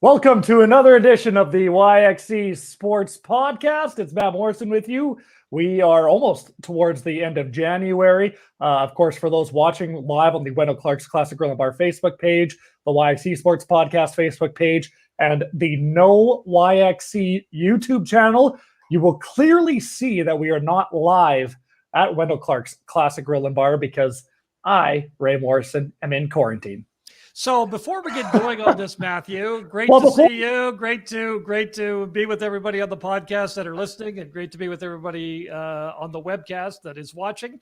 Welcome to another edition of the YXE Sports Podcast. It's Wray Morrison with you. We are almost towards the end of January. Of course, for those watching live on the Wendell Clark's Classic Grill and Bar Facebook page, the YXE Sports Podcast Facebook page, and the No YXE YouTube channel, you will clearly see that we are not live at Wendell Clark's Classic Grill and Bar because I, Wray Morrison, am in quarantine. So before we get going on this, Matthew, great to see you. Great to be with everybody on the podcast that are listening, and great to be with everybody on the webcast that is watching.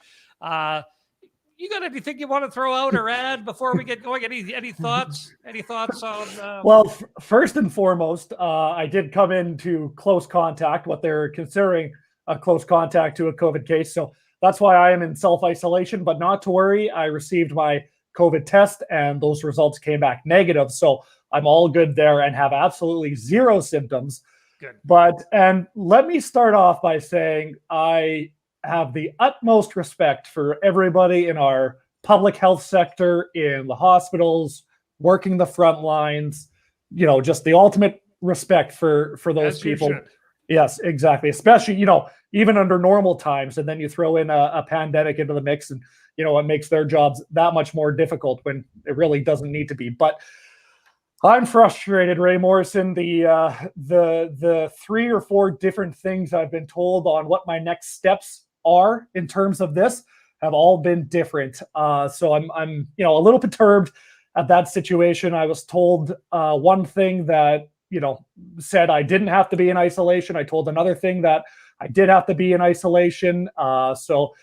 You got anything you want to throw out or add before we get going? Any thoughts? Any thoughts on? Well, first and foremost, I did come into close contact, what they're considering a close contact to a COVID case. So that's why I am in self-isolation, but not to worry. I received my COVID test and those results came back negative. So I'm all good there and have absolutely zero symptoms. Good. And let me start off by saying I have the utmost respect for everybody in our public health sector, in the hospitals, working the front lines, just the ultimate respect for those people. Yes, exactly. Especially, even under normal times. And then you throw in a pandemic into the mix and, it makes their jobs that much more difficult when it really doesn't need to be. But I'm frustrated, Wray Morrison. The 3 or 4 different things I've been told on what my next steps are in terms of this have all been different. So I'm a little perturbed at that situation. I was told one thing that said I didn't have to be in isolation. I told another thing that I did have to be in isolation. So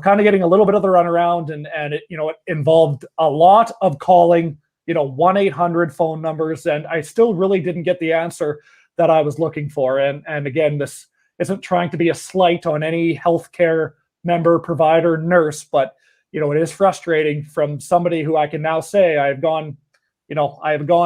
kind of getting a little bit of the runaround, and it involved a lot of calling 1-800 phone numbers, and I still really didn't get the answer that I was looking for. And again, this isn't trying to be a slight on any healthcare member, provider, nurse, but it is frustrating from somebody who I can now say I have gone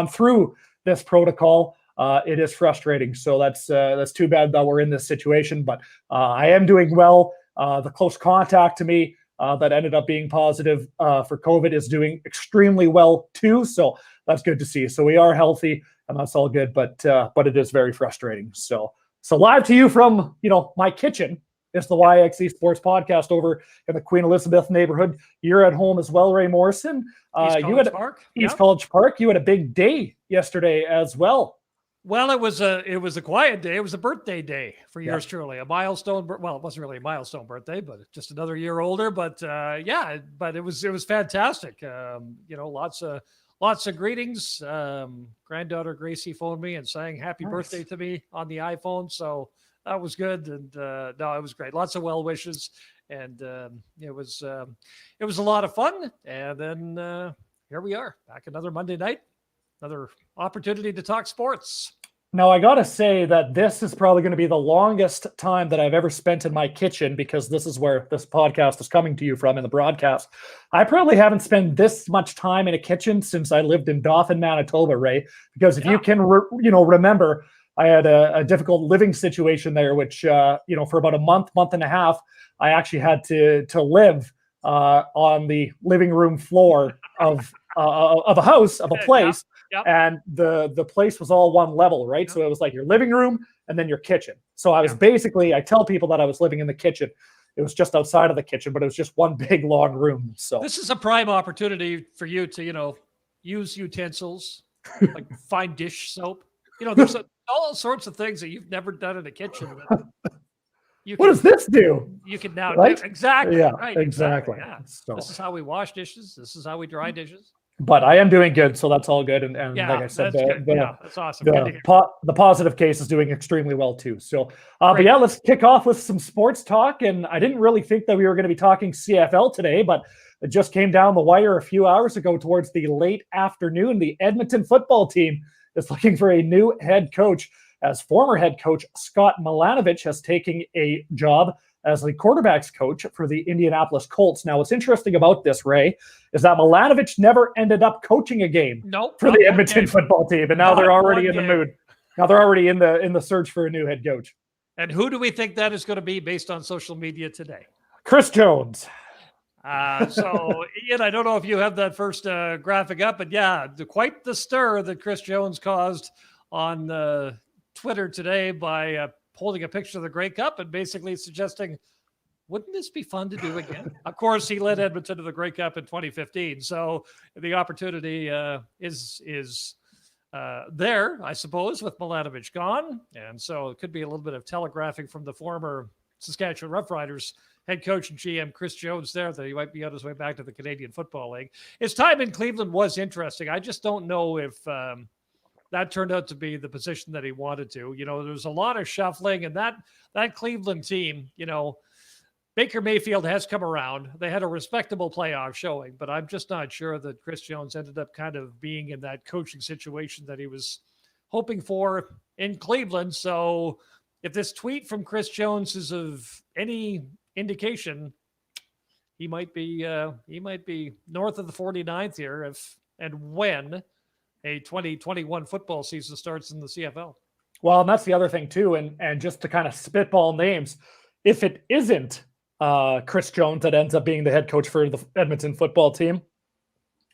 through this protocol. It is frustrating. So that's too bad that we're in this situation, but I am doing well. The close contact to me that ended up being positive for COVID is doing extremely well too. So that's good to see. So we are healthy and that's all good, but it is very frustrating. So live to you from, my kitchen. It's the YXE Sports Podcast over in the Queen Elizabeth neighborhood. You're at home as well, Wray Morrison. East College Park. You had a big day yesterday as well. Well, it was a quiet day. It was a birthday day for yours truly, a milestone. Well, it wasn't really a milestone birthday, but just another year older. But but it was fantastic. Lots of greetings. Granddaughter Gracie phoned me and sang happy birthday to me on the iPhone. So that was good. And no, it was great. Lots of well wishes. And it was a lot of fun. And then here we are back another Monday night. Another opportunity to talk sports. Now, I got to say that this is probably going to be the longest time that I've ever spent in my kitchen, because this is where this podcast is coming to you from in the broadcast. I probably haven't spent this much time in a kitchen since I lived in Dauphin, Manitoba, Ray, because if you can, remember, I had a difficult living situation there, which, for about a month and a half, I actually had to live on the living room floor of a house, of a place. Yep. And the place was all one level, right? Yep. So it was like your living room and then your kitchen. So I was basically, I tell people that I was living in the kitchen. It was just outside of the kitchen, but it was just one big long room. So this is a prime opportunity for you to, use utensils, like fine dish soap. There's all sorts of things that you've never done in a kitchen. What does this do? You can now right? do exactly. Yeah, right, exactly. Yeah. So. This is how we wash dishes. This is how we dry dishes. But I am doing good, so that's all good. And like I said, that's awesome. The positive case is doing extremely well too. So, but yeah, let's kick off with some sports talk. And I didn't really think that we were going to be talking CFL today, but it just came down the wire a few hours ago towards the late afternoon. The Edmonton football team is looking for a new head coach, as former head coach Scott Milanovic has taken a job as the quarterback's coach for the Indianapolis Colts. Now, what's interesting about this, Ray, is that Milanovic never ended up coaching a game for the Edmonton football team, and now they're already in the mood. Now they're already in the search for a new head coach. And who do we think that is going to be based on social media today? Chris Jones. So, Ian, I don't know if you have that first graphic up, but yeah, quite the stir that Chris Jones caused on Twitter today by holding a picture of the Grey Cup and basically suggesting, wouldn't this be fun to do again? Of course, he led Edmonton to the Grey Cup in 2015. So the opportunity is there, I suppose, with Milanovic gone. And so it could be a little bit of telegraphing from the former Saskatchewan Roughriders head coach and GM Chris Jones there that he might be on his way back to the Canadian Football League. His time in Cleveland was interesting. I just don't know if that turned out to be the position that he wanted to. You know, there's a lot of shuffling, and that Cleveland team, you know, Baker Mayfield has come around. They had a respectable playoff showing, but I'm just not sure that Chris Jones ended up kind of being in that coaching situation that he was hoping for in Cleveland. So if this tweet from Chris Jones is of any indication, he might be north of the 49th here if and when a 2021 football season starts in the CFL. Well, and that's the other thing too, and just to kind of spitball names, if it isn't Chris Jones that ends up being the head coach for the Edmonton football team,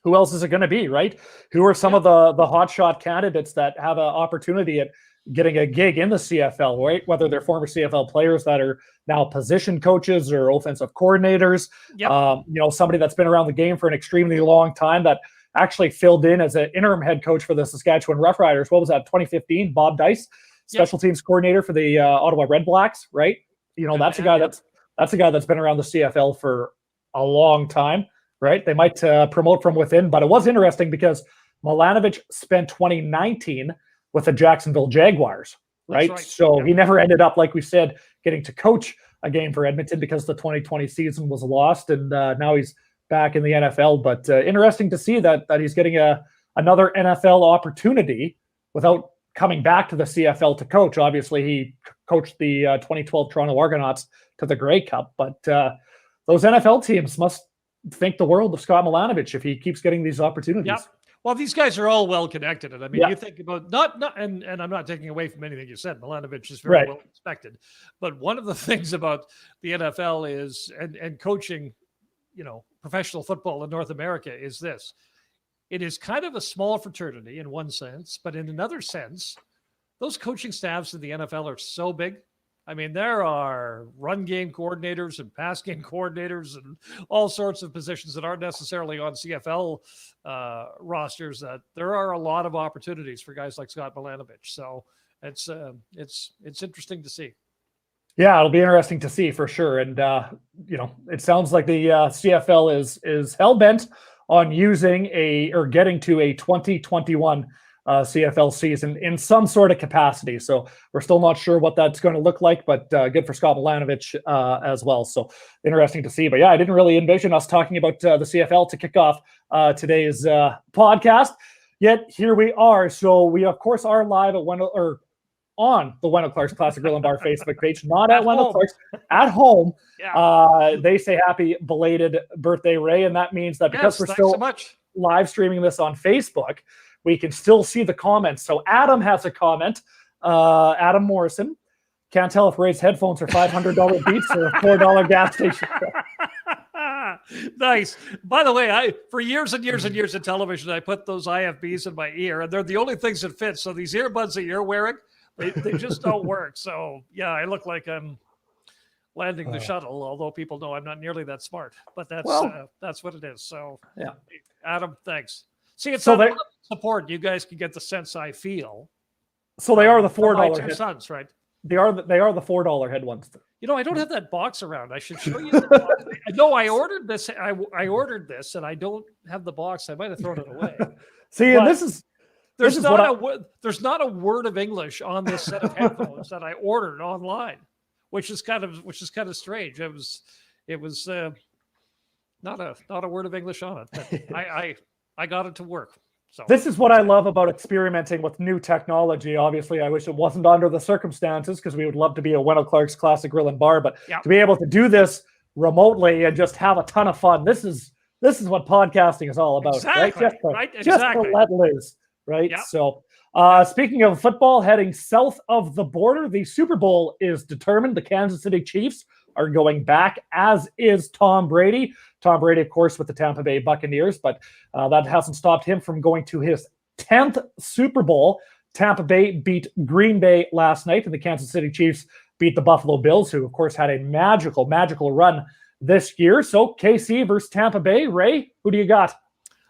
who else is it going to be, right? Who are some of the hotshot candidates that have an opportunity at getting a gig in the CFL, right? Whether they're former CFL players that are now position coaches or offensive coordinators, Yep. You know, somebody that's been around the game for an extremely long time that actually filled in as an interim head coach for the Saskatchewan Roughriders. What was that, 2015? Bob Dice, special teams coordinator for the Ottawa Red Blacks, right? You know, that's a guy that's been around the CFL for a long time, right? They might promote from within, but it was interesting because Milanovic spent 2019 with the Jacksonville Jaguars, right? So he never ended up, like we said, getting to coach a game for Edmonton because the 2020 season was lost, and now he's back in the NFL. But interesting to see that he's getting another NFL opportunity without coming back to the CFL to coach. Obviously, he coached the 2012 Toronto Argonauts to the Grey Cup, but those NFL teams must think the world of Scott Milanovic if he keeps getting these opportunities. Yep. Well, these guys are all well connected, and I mean, you think about and I'm not taking away from anything you said. Milanovic is very well respected, but one of the things about the NFL is and coaching, you know, professional football in North America is this: it is kind of a small fraternity in one sense, but in another sense, those coaching staffs in the NFL are so big. I mean, there are run game coordinators and pass game coordinators and all sorts of positions that aren't necessarily on CFL rosters. That there are a lot of opportunities for guys like Scott Milanovic. So it's interesting to see. Yeah, it'll be interesting to see for sure. And you know, it sounds like the CFL is hell bent on getting to a 2021 CFL season in some sort of capacity. So we're still not sure what that's going to look like, but good for Scott Milanovic as well. So interesting to see. But yeah, I didn't really envision us talking about the CFL to kick off today's podcast. Yet here we are. So we of course are live at on the Wendell Clark's Classic Grill and Bar Facebook page, not at Wendell Clark's, at home. Yeah. They say happy belated birthday, Ray, and that means that because we're still live streaming this on Facebook, we can still see the comments. So Adam has a comment. Adam Morrison. Can't tell if Ray's headphones are $500 Beats or a $4 gas station. Nice. By the way, for years and years and years of television, I put those IFBs in my ear, and they're the only things that fit. So these earbuds that you're wearing, they just don't work. So yeah, I look like I'm landing the shuttle, although people know I'm not nearly that smart. But that's what it is. So yeah, Adam, thanks. See, it's so support. You guys can get the sense I feel. So they are the $4 head sons, right? They are the $4 head ones. You know, I don't have that box around. I should show you the box. No, I ordered this. I ordered this, and I don't have the box. I might have thrown it away. See, and there's not a word of English on this set of headphones that I ordered online, which is kind of strange. It was not a word of English on it. But I got it to work. So this is what I love about experimenting with new technology. Obviously, I wish it wasn't under the circumstances because we would love to be a Wendell Clark's Classic Grill and Bar, but to be able to do this remotely and just have a ton of fun. This is what podcasting is all about, exactly. Right? Just to let loose, right? Yep. So speaking of football, heading south of the border, the Super Bowl is determined. The Kansas City Chiefs are going back, as is Tom Brady. Tom Brady, of course, with the Tampa Bay Buccaneers, but that hasn't stopped him from going to his 10th Super Bowl, Tampa Bay beat Green Bay last night, and the Kansas City Chiefs beat the Buffalo Bills, who, of course, had a magical run this year. So KC versus Tampa Bay. Ray, who do you got?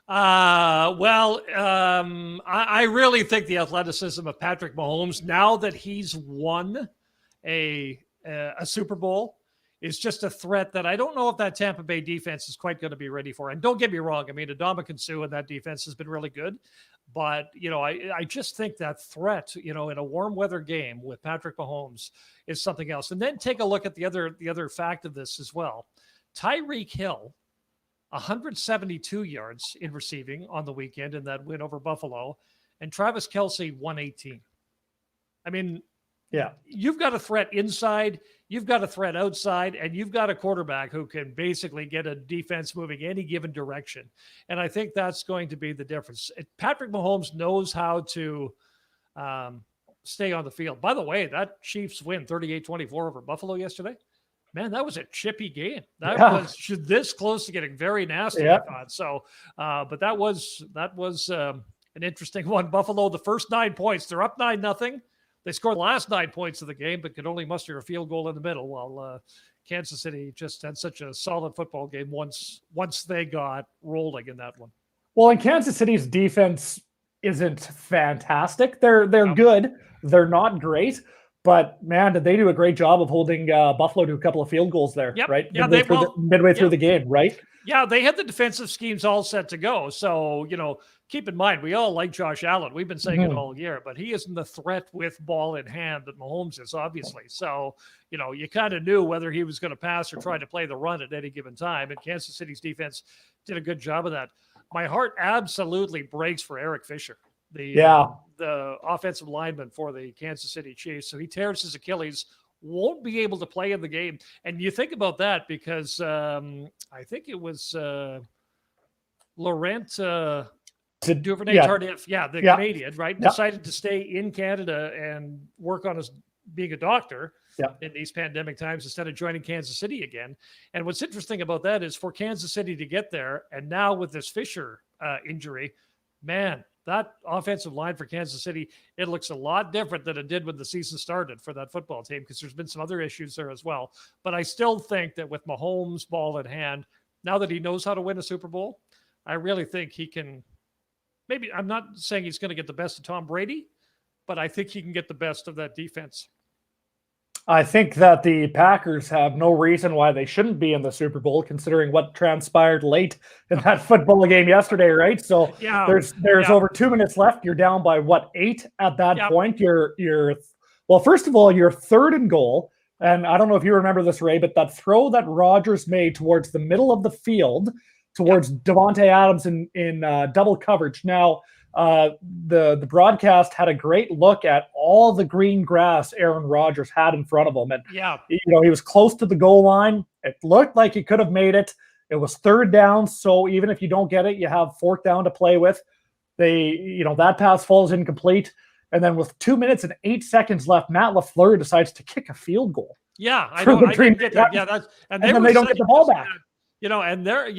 I really think the athleticism of Patrik Mahomes, now that he's won a Super Bowl, is just a threat that I don't know if that Tampa Bay defense is quite going to be ready for. And don't get me wrong, I mean, Ndamukong Suh and that defense has been really good. But, I just think that threat, in a warm weather game with Patrik Mahomes is something else. And then take a look at the other fact of this as well. Tyreek Hill, 172 yards in receiving on the weekend in that win over Buffalo, and Travis Kelce, 118. I mean, yeah, you've got a threat inside, you've got a threat outside, and you've got a quarterback who can basically get a defense moving any given direction. And I think that's going to be the difference. Patrik Mahomes knows how to stay on the field. By the way, that Chiefs win 38-24 over Buffalo yesterday. Man, that was a chippy game. That was this close to getting very nasty, I thought. So, but that was an interesting one. Buffalo, the first 9 points, they're up 9-0. They scored the last 9 points of the game, but could only muster a field goal in the middle, while Kansas City just had such a solid football game once they got rolling in that one. Well, and Kansas City's defense isn't fantastic. They're good. They're not great. But, man, did they do a great job of holding Buffalo to a couple of field goals there, right? Yeah, midway through the game, right? Yeah, they had the defensive schemes all set to go. So, keep in mind, we all like Josh Allen. We've been saying it all year, but he isn't the threat with ball in hand that Mahomes is, obviously. So, you kind of knew whether he was going to pass or try to play the run at any given time. And Kansas City's defense did a good job of that. My heart absolutely breaks for Eric Fisher, the offensive lineman for the Kansas City Chiefs. So he tears his Achilles, won't be able to play in the game. And you think about that because I think it was Laurent Duvernay-Tardif, the Canadian, right? Decided to stay in Canada and work on being a doctor in these pandemic times instead of joining Kansas City again. And what's interesting about that is for Kansas City to get there, and now with this Fisher injury, man, that offensive line for Kansas City, it looks a lot different than it did when the season started for that football team, because there's been some other issues there as well. But I still think that with Mahomes' ball in hand, now that he knows how to win a Super Bowl, I really think he can. Maybe I'm not saying he's going to get the best of Tom Brady, but I think he can get the best of that defense. I think that the Packers have no reason why they shouldn't be in the Super Bowl, considering what transpired late in that football game yesterday, right? So there's over 2 minutes left. You're down by 8 at that point. Well, first of all, you're third and goal. And I don't know if you remember this, Ray, but that throw that Rodgers made towards the middle of the field, towards Devontae Adams in double coverage. Now, the broadcast had a great look at all the green grass Aaron Rodgers had in front of him. And, he was close to the goal line. It looked like he could have made it. It was third down. So even if you don't get it, you have fourth down to play with. That pass falls incomplete. And then with 2 minutes and 8 seconds left, Matt LaFleur decides to kick a field goal. Yeah, I know. I didn't get that. Yeah, and then they don't get the ball back. And they're,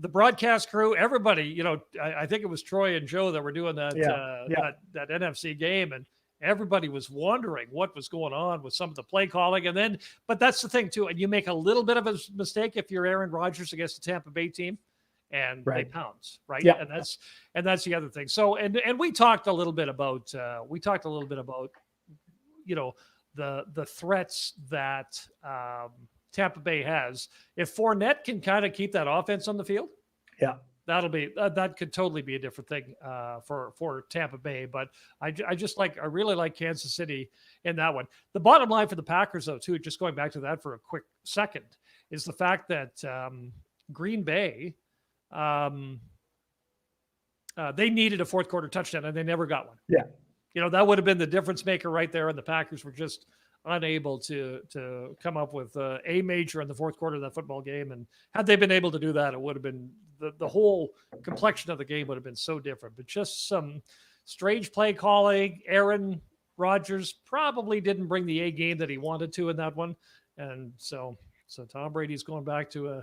the broadcast crew, everybody, I think it was Troy and Joe that were doing that that NFC game, and everybody was wondering what was going on with some of the play calling. And then, but that's the thing too, and you make a little bit of a mistake if you're Aaron Rodgers against the Tampa Bay team, and they pounce, right? Yeah. And that's the other thing. So, and we talked a little bit about the threats that Tampa Bay has. If Fournette can kind of keep that offense on the field, that'll be that could totally be a different thing for Tampa Bay. But I really like Kansas City in that one. The bottom line for the Packers, though, too, just going back to that for a quick second, is the fact that Green Bay, they needed a fourth quarter touchdown and they never got one. Yeah, that would have been the difference maker right there, and the Packers were just unable to come up with a major in the fourth quarter of that football game. And had they been able to do that, it would have been the whole complexion of the game would have been so different. But just some strange play calling. Aaron Rodgers probably didn't bring the A game that he wanted to in that one. And so Tom Brady's going back to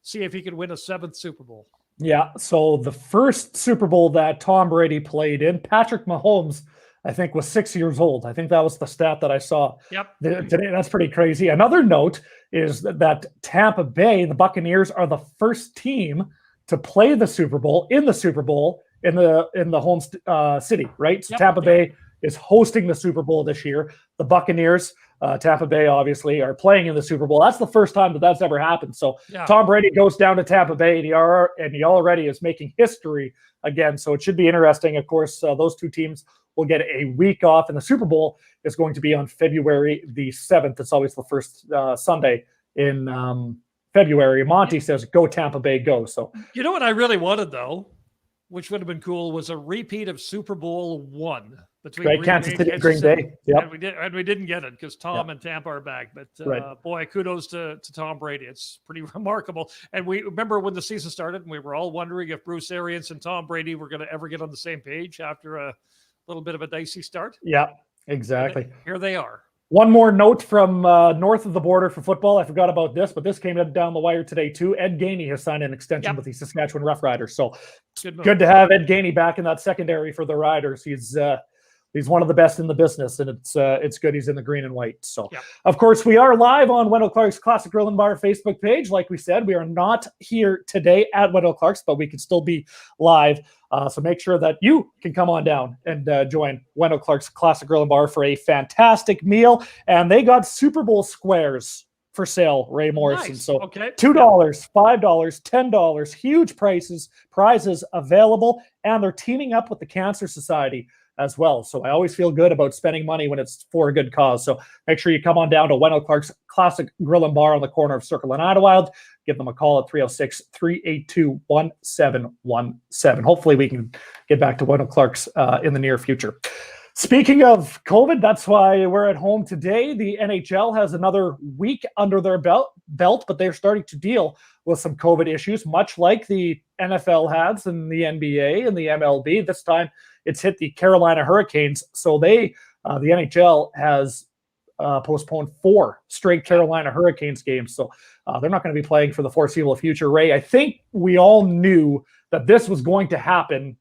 see if he can win a 7th Super Bowl. Yeah. So the first Super Bowl that Tom Brady played in, Patrick Mahomes, I think, was 6 years old. I think that was the stat that I saw Yep. today. That's pretty crazy. Another note is that Tampa Bay, the Buccaneers, are the first team to play the Super Bowl in the home city, right? So Tampa Bay is hosting the Super Bowl this year. The Buccaneers, Tampa Bay, obviously, are playing in the Super Bowl. That's the first time that's ever happened. So Tom Brady goes down to Tampa Bay, and he already is making history again. So it should be interesting. Of course, those two teams will get a week off, and the Super Bowl is going to be on February the 7th. It's always the first Sunday in February. Monty says, go Tampa Bay, go. So you know what I really wanted, though, which would have been cool, was a repeat of Super Bowl I between Kansas City and Green Bay. Yep. And we didn't get it because Tom and Tampa are back. But boy, kudos to Tom Brady. It's pretty remarkable. And we remember when the season started, and we were all wondering if Bruce Arians and Tom Brady were going to ever get on the same page after a little bit of a dicey start. Yeah, exactly. Here they are. One more note from north of the border for football. I forgot about this, but this came down the wire today too. Ed Gainey has signed an extension with the Saskatchewan Roughriders. So good to have Ed Gainey back in that secondary for the Riders. He's one of the best in the business, and it's good he's in the green and white. So, of course, we are live on Wendell Clark's Classic Grill and Bar Facebook page. Like we said, we are not here today at Wendell Clark's, but we can still be live. So make sure that you can come on down and join Wendell Clark's Classic Grill and Bar for a fantastic meal. And they got Super Bowl squares for sale, Wray Morrison. Nice. So $2, $5, $10, huge prizes available. And they're teaming up with the Cancer Society as well. So I always feel good about spending money when it's for a good cause. So make sure you come on down to Wendell Clark's Classic Grill and Bar on the corner of Circle and Idlewild. Give them a call at 306-382-1717. Hopefully we can get back to Wendell Clark's in the near future. Speaking of COVID, that's why we're at home today. The NHL has another week under their belt, but they're starting to deal with some COVID issues, much like the NFL has and the NBA and the MLB. This time it's hit the Carolina Hurricanes. So the NHL has postponed 4 straight Carolina Hurricanes games. So they're not going to be playing for the foreseeable future. Ray, I think we all knew that this was going to happen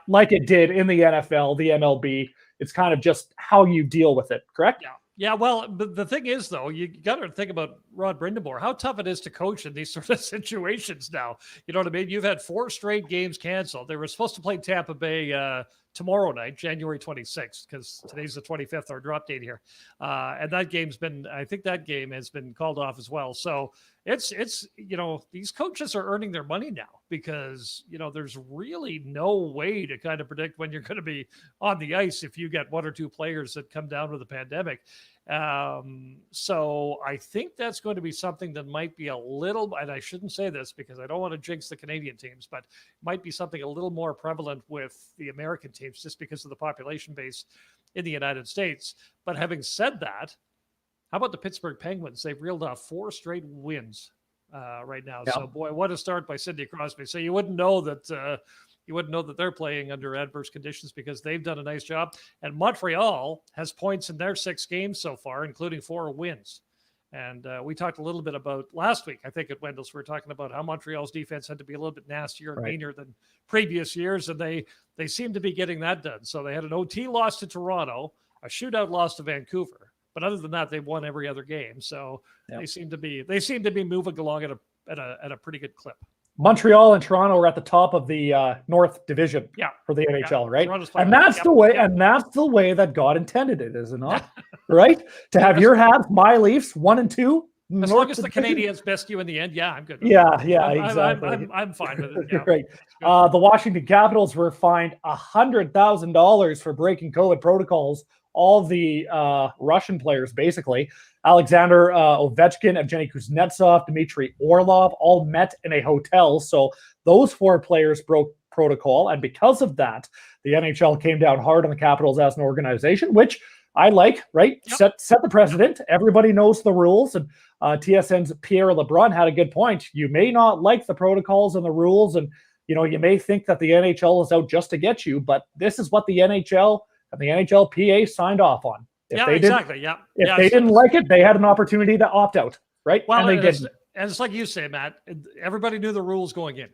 like it did in the NFL, the MLB. It's kind of just how you deal with it, correct? Yeah, well, but the thing is, though, you got to think about Rod Brindamore, how tough it is to coach in these sort of situations now. You know what I mean? You've had 4 straight games canceled. They were supposed to play Tampa Bay tomorrow night, January 26th, because today's the 25th, our drop date here. And I think that game has been called off as well. So it's these coaches are earning their money now because, there's really no way to kind of predict when you're going to be on the ice if you get 1 or 2 players that come down with the pandemic. So I think that's going to be something that might be a little, and I shouldn't say this because I don't want to jinx the Canadian teams, but might be something a little more prevalent with the American teams just because of the population base in the United States. But having said that, how about the Pittsburgh Penguins? They've reeled off 4 straight wins right now. Yeah. So boy, what a start by Sidney Crosby. So you wouldn't know that they're playing under adverse conditions because they've done a nice job. And Montreal has points in their 6 games so far, including 4 wins. And we talked a little bit about last week, I think at Wendell's, we were talking about how Montreal's defense had to be a little bit nastier and meaner than previous years. And they seem to be getting that done. So they had an OT loss to Toronto, a shootout loss to Vancouver. But other than that, they've won every other game. So they seem to be moving along at a pretty good clip. Montreal and Toronto are at the top of the North Division for the NHL, right? And that's the way, that God intended it, is it not? Right? To have your Habs, my Leafs, 1 and 2. As long as the Canadians best you in the end, I'm good. Exactly. I'm fine with it. Yeah. Great. The Washington Capitals were fined $100,000 for breaking COVID protocols. All the Russian players, basically. Alexander Ovechkin, Evgeny Kuznetsov, Dmitry Orlov, all met in a hotel. So those 4 players broke protocol. And because of that, the NHL came down hard on the Capitals as an organization, which I like, right? Yep. Set the precedent. Everybody knows the rules. And TSN's Pierre Lebrun had a good point. You may not like the protocols and the rules. And, you may think that the NHL is out just to get you. But this is what the NHL and the NHLPA signed off on. If they didn't like it, they had an opportunity to opt out, right? Well, and they didn't. And it's like you say, Matt, everybody knew the rules going in.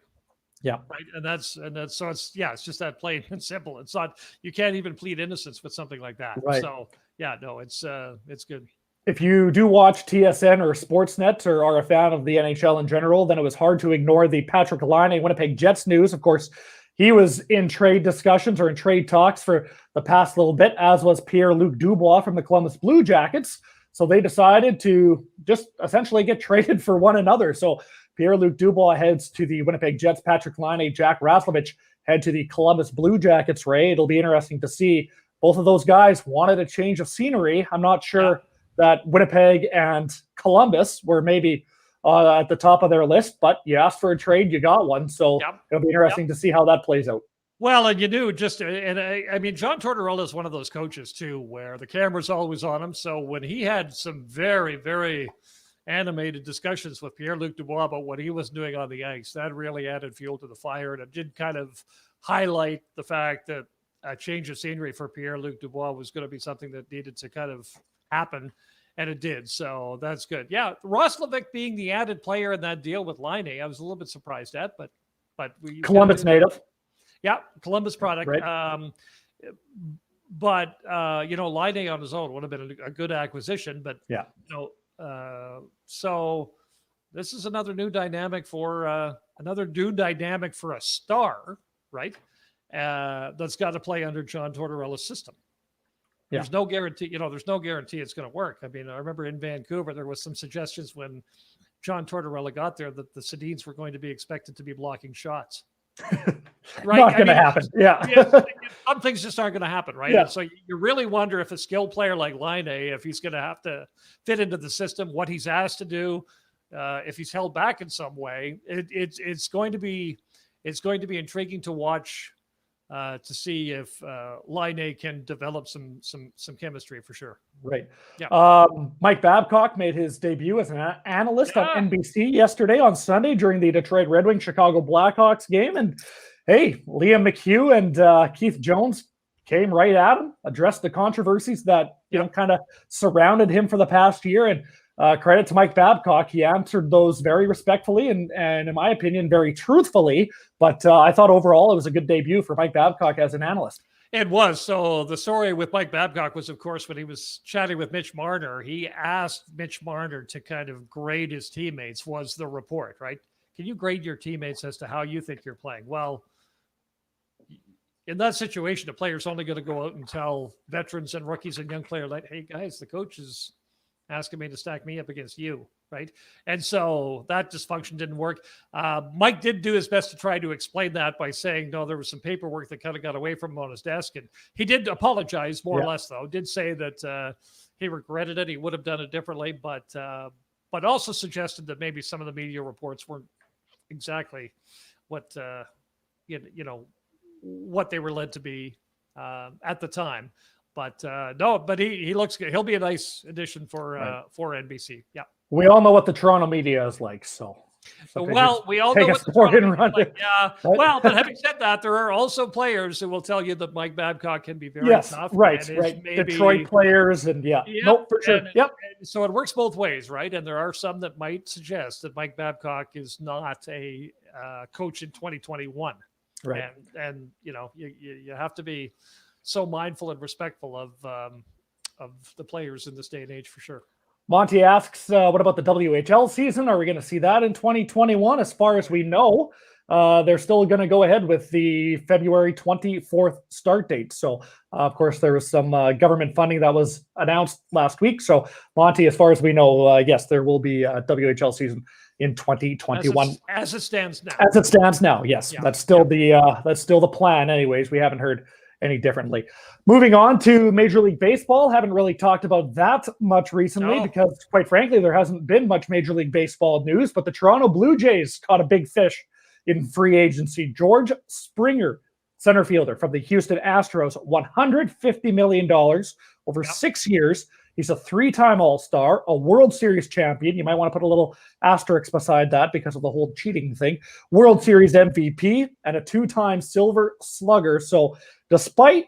Yeah. Right. And that's so it's just that plain and simple. It's not, you can't even plead innocence with something like that. Right. So yeah, no, it's good. If you do watch TSN or Sportsnet or are a fan of the NHL in general, then it was hard to ignore the Patrik Laine Winnipeg Jets news. Of course, he was in trade discussions or in trade talks for the past little bit, as was Pierre-Luc Dubois from the Columbus Blue Jackets. So they decided to just essentially get traded for one another. So Pierre-Luc Dubois heads to the Winnipeg Jets. Patrik Laine, Jack Roslovic head to the Columbus Blue Jackets. Ray, it'll be interesting to see. Both of those guys wanted a change of scenery. I'm not sure that Winnipeg and Columbus were maybe at the top of their list, but you asked for a trade, you got one. So it'll be interesting to see how that plays out. Well, and you knew I mean, John Tortorella is one of those coaches too, where the camera's always on him. So when he had some very, very animated discussions with Pierre-Luc Dubois about what he was doing on the ice, that really added fuel to the fire. And it did kind of highlight the fact that a change of scenery for Pierre-Luc Dubois was going to be something that needed to kind of happen. And it did. So that's good. Yeah. Roslovic being the added player in that deal with Laine, I was a little bit surprised at, but Columbus native. Yeah. Columbus product. Right. But Laine on his own would have been a good acquisition, but so this is another new dynamic for a star, right? That's got to play under John Tortorella's system. There's no guarantee, it's going to work. I mean, I remember in Vancouver, there was some suggestions when John Tortorella got there that the Sedins were going to be expected to be blocking shots. Right? Not going to happen. Yeah. Some things just aren't going to happen, right? Yeah. And so you really wonder if a skilled player like Laine, if he's going to have to fit into the system, what he's asked to do, if he's held back in some way. It's going to be intriguing to watch. To see if Laine can develop some chemistry for sure. Right. Yeah. Mike Babcock made his debut as an analyst on NBC yesterday on Sunday during the Detroit Red Wings Chicago Blackhawks game. And hey, Liam McHugh and Keith Jones came right at him, addressed the controversies that kind of surrounded him for the past year. And credit to Mike Babcock. He answered those very respectfully and in my opinion, very truthfully. But I thought overall it was a good debut for Mike Babcock as an analyst. It was. So the story with Mike Babcock was, of course, when he was chatting with Mitch Marner, he asked Mitch Marner to kind of grade his teammates, was the report, right? Can you grade your teammates as to how you think you're playing? Well, in that situation, the player's only going to go out and tell veterans and rookies and young players like, hey, guys, the coach is asking me to stack me up against you, right? And so that dysfunction didn't work. Mike did do his best to try to explain that by saying, no, there was some paperwork that kind of got away from him on his desk. And he did apologize more or less, though. Did say that he regretted it. He would have done it differently, but also suggested that maybe some of the media reports weren't exactly what, what they were led to be at the time. But he looks good. He'll be a nice addition for NBC. Yeah. We all know what the Toronto media is like. So we all know what the Toronto media is like. Yeah. Right? Well, but having said that, there are also players who will tell you that Mike Babcock can be very tough. Right. Maybe, Detroit players and for sure. And so it works both ways, right? And there are some that might suggest that Mike Babcock is not a coach in 2021. Right. And you have to be so mindful and respectful of the players in this day and age for sure. Monty asks, what about the WHL season? Are we going to see that in 2021? As far as we know, they're still going to go ahead with the February 24th start date. So, of course, there was some government funding that was announced last week. So, Monty, as far as we know, yes, there will be a WHL season in 2021. As it stands now. As it stands now, yes. Yeah. That's still the plan anyways. We haven't heard any differently. Moving on to Major League Baseball. Haven't really talked about that much recently because, quite frankly, there hasn't been much Major League Baseball news, but the Toronto Blue Jays caught a big fish in free agency. George Springer, center fielder from the Houston Astros, $150 million over 6 years. He's a 3-time All-Star, a World Series champion. You might want to put a little asterisk beside that because of the whole cheating thing. World Series MVP and a 2-time Silver Slugger. So despite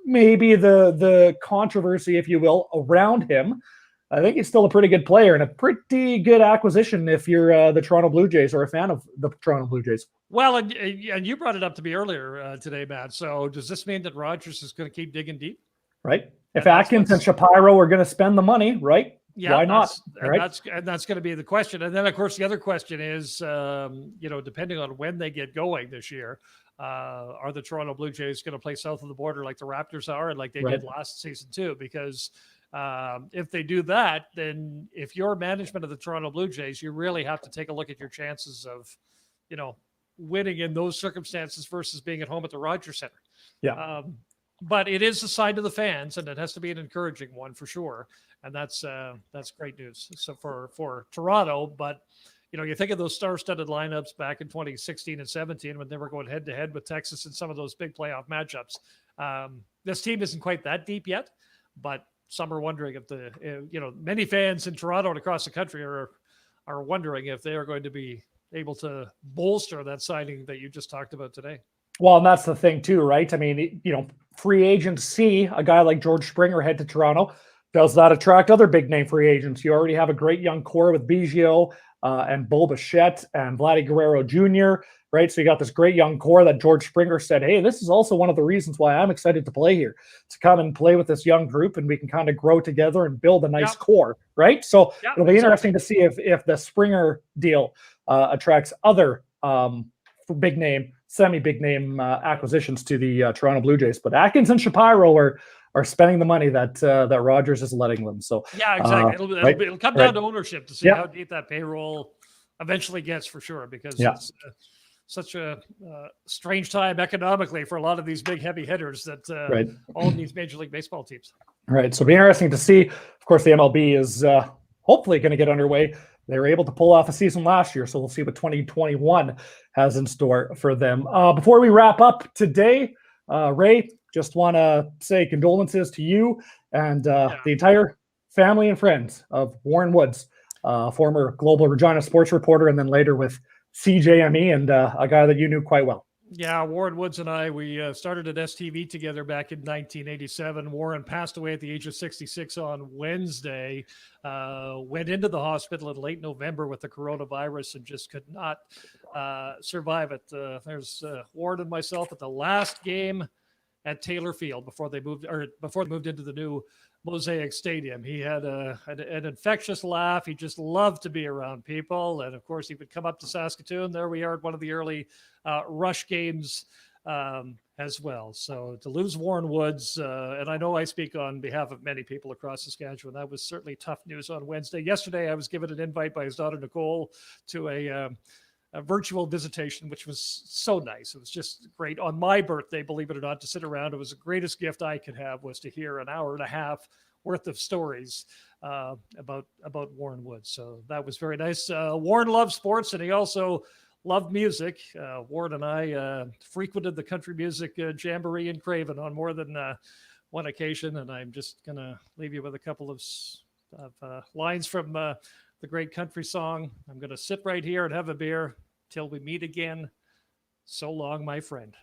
maybe the controversy, if you will, around him, I think he's still a pretty good player and a pretty good acquisition if you're the Toronto Blue Jays or a fan of the Toronto Blue Jays. Well, and you brought it up to me earlier today, Matt. So does this mean that Rogers is going to keep digging deep? Right. If Atkins and Shapiro are going to spend the money, right? Yeah, why not? Right? That's going to be the question. And then, of course, the other question is, depending on when they get going this year, are the Toronto Blue Jays going to play south of the border like the Raptors are and like they did last season too? Because if they do that, then if you're management of the Toronto Blue Jays, you really have to take a look at your chances of, winning in those circumstances versus being at home at the Rogers Center. Yeah. But it is a sign to the fans, and it has to be an encouraging one for sure. And that's great news. So for Toronto, but you think of those star-studded lineups back in 2016 and 17 when they were going head-to-head with Texas in some of those big playoff matchups. This team isn't quite that deep yet, but some are wondering if many fans in Toronto and across the country are wondering if they are going to be able to bolster that signing that you just talked about today. Well, and that's the thing too, right? I mean, free agents see a guy like George Springer head to Toronto. Does that attract other big name free agents? You already have a great young core with Biggio and Bo Bichette and Vladdy Guerrero Jr., right? So you got this great young core that George Springer said, hey, this is also one of the reasons why I'm excited to play here, to come and play with this young group and we can kind of grow together and build a nice core, right? So it'll be interesting to see if the Springer deal attracts other big name, semi-big name acquisitions to the Toronto Blue Jays. But Atkins and Shapiro are spending the money that Rogers is letting them. So yeah, exactly. It'll come down to ownership to see how deep that payroll eventually gets for sure, because it's such a strange time economically for a lot of these big heavy hitters that all these Major League Baseball teams. Right. So it'll be interesting to see. Of course, the MLB is hopefully going to get underway. They were able to pull off a season last year, so we'll see what 2021 has in store for them. Before we wrap up today, Ray, just want to say condolences to you and the entire family and friends of Warren Woods, former Global Regina sports reporter, and then later with CJME and a guy that you knew quite well. Yeah, Warren Woods and I, we started at STV together back in 1987. Warren passed away at the age of 66 on Wednesday, went into the hospital in late November with the coronavirus and just could not survive it. There's Warren and myself at the last game at Taylor Field before they moved into the new Mosaic Stadium. He had an infectious laugh. He just loved to be around people. And of course, he would come up to Saskatoon. There we are at one of the early Rush games as well. So to lose Warren Woods, and I know I speak on behalf of many people across Saskatchewan, that was certainly tough news on Wednesday. Yesterday, I was given an invite by his daughter, Nicole, to a virtual visitation, which was so nice. It was just great. On my birthday, believe it or not, to sit around, it was the greatest gift I could have, was to hear an hour and a half worth of stories about Warren Woods. So that was very nice. Warren loved sports, and he also loved music. Warren and I frequented the country music jamboree in Craven on more than one occasion, and I'm just going to leave you with a couple of lines from the great country song. I'm going to sit right here and have a beer till we meet again. So long, my friend.